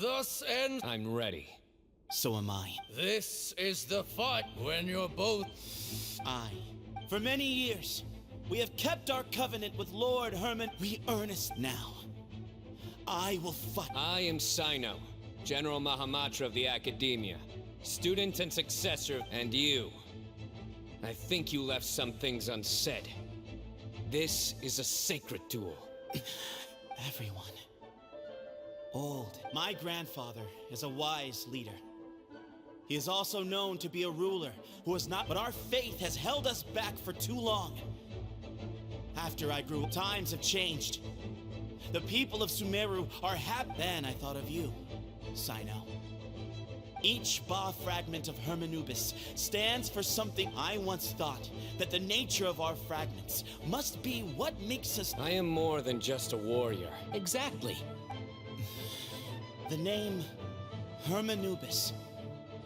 Thus ends. I'm ready. So am I. This is the fight when you're both. For many years, we have kept our covenant with Lord Herman. We earnest now. I will fight. I am Cyno, General Mahamatra of the Academia, student and successor, and you. I think you left some things unsaid. This is a sacred duel. Everyone. Old. My grandfather is a wise leader. He is also known to be a ruler who is not, but our faith has held us back for too long. After I grew up, times have changed. The people of Sumeru are happy. Then I thought of you, Cyno. Each Ba fragment of Hermanubis stands for something. I once thought that the nature of our fragments must be what makes us. I am more than just a warrior. Exactly. The name Hermanubis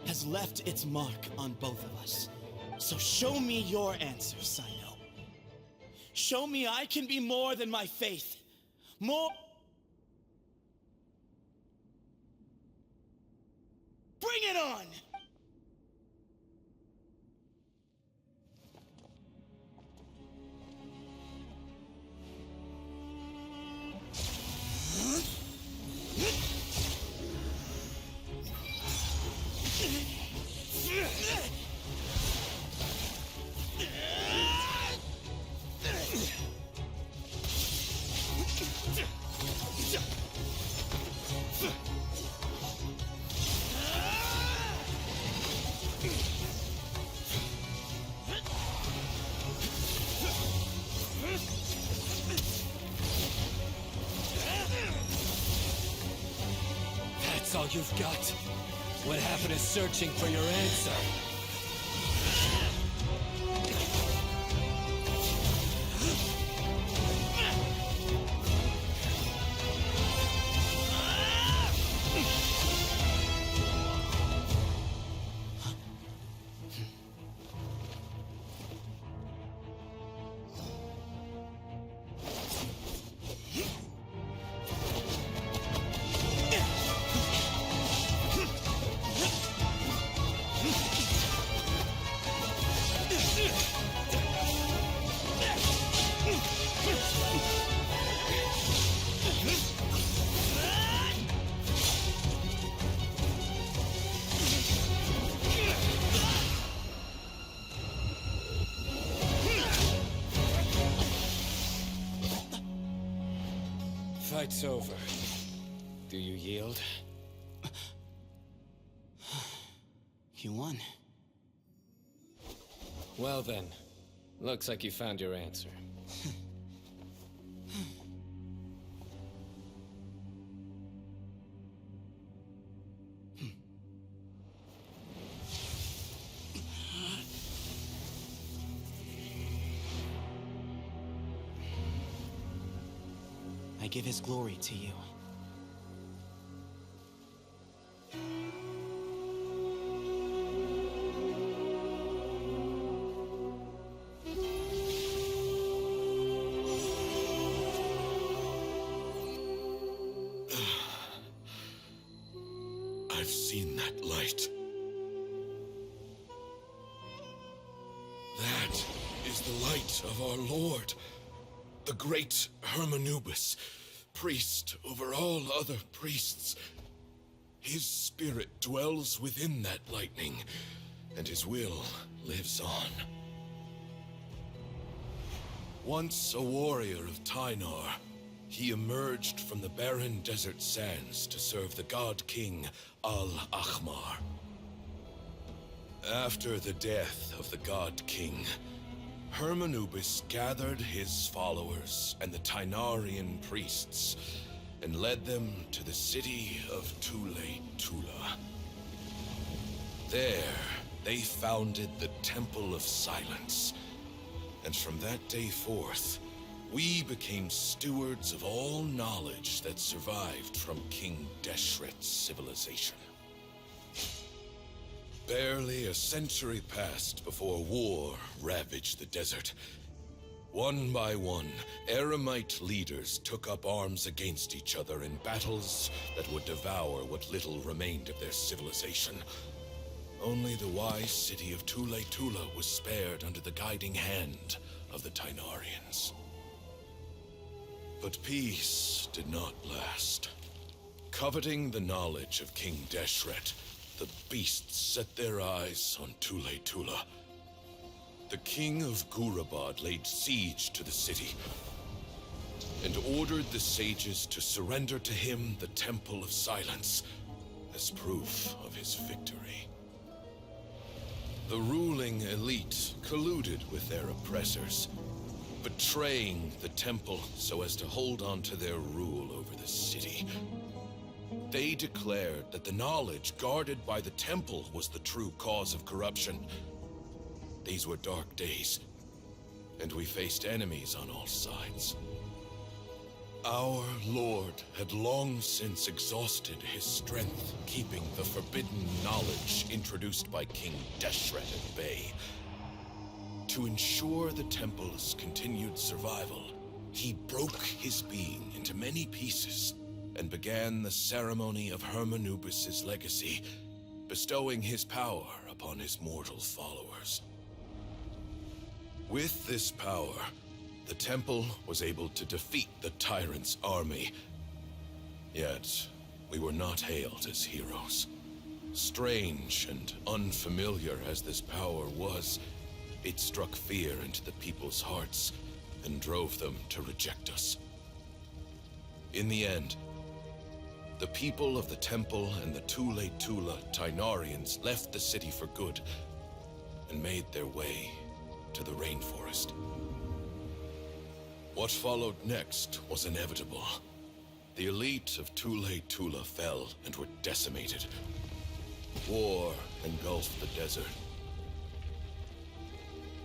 has left its mark on both of us. So show me your answer, Cyno. Show me I can be more than my faith. More. Bring it on! That's all you've got? What happened to searching for your answer? Fight's over. Do you yield? You won. Well then, looks like you found your answer. I give his glory to you. I've seen that light. That is the light of our Lord, the great Hermanubis, priest over all other priests. His spirit dwells within that lightning, and his will lives on. Once a warrior of Tynar, he emerged from the barren desert sands to serve the god king Al-Ahmar. After the death of the god king, Hermanubis gathered his followers and the Tynarian priests and led them to the city of Tula. There, they founded the Temple of Silence, and from that day forth, we became stewards of all knowledge that survived from King Deshret's civilization. Barely a century passed before war ravaged the desert. One by one, Eremite leaders took up arms against each other in battles that would devour what little remained of their civilization. Only the wise city of Tula was spared under the guiding hand of the Tainarians. But peace did not last. Coveting the knowledge of King Deshret, the beasts set their eyes on Tula. The king of Gurabad laid siege to the city and ordered the sages to surrender to him the Temple of Silence as proof of his victory. The ruling elite colluded with their oppressors, betraying the temple so as to hold on to their rule over the city. They declared that the knowledge guarded by the temple was the true cause of corruption. These were dark days, and we faced enemies on all sides. Our lord had long since exhausted his strength, keeping the forbidden knowledge introduced by King Deshret at bay. To ensure the temple's continued survival, he broke his being into many pieces and began the ceremony of Hermanubis' legacy, bestowing his power upon his mortal followers. With this power, the temple was able to defeat the tyrant's army. Yet, we were not hailed as heroes. Strange and unfamiliar as this power was, it struck fear into the people's hearts and drove them to reject us. In the end, the people of the temple and the Tula Tainarians left the city for good and made their way to the rainforest. What followed next was inevitable. The elite of Tula fell and were decimated. War engulfed the desert.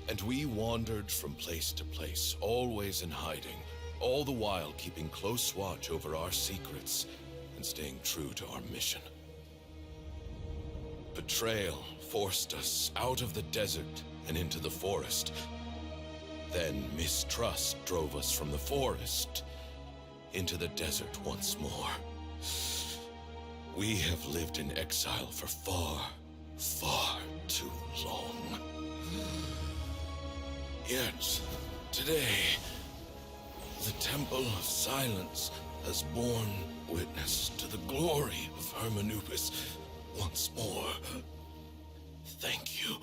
And we wandered from place to place, always in hiding, all the while keeping close watch over our secrets and staying true to our mission. Betrayal forced us out of the desert and into the forest. Then mistrust drove us from the forest into the desert once more. We have lived in exile for far, far too long. Yet, today, the Temple of Silence has borne witness to the glory of Hermanubis once more. Thank you.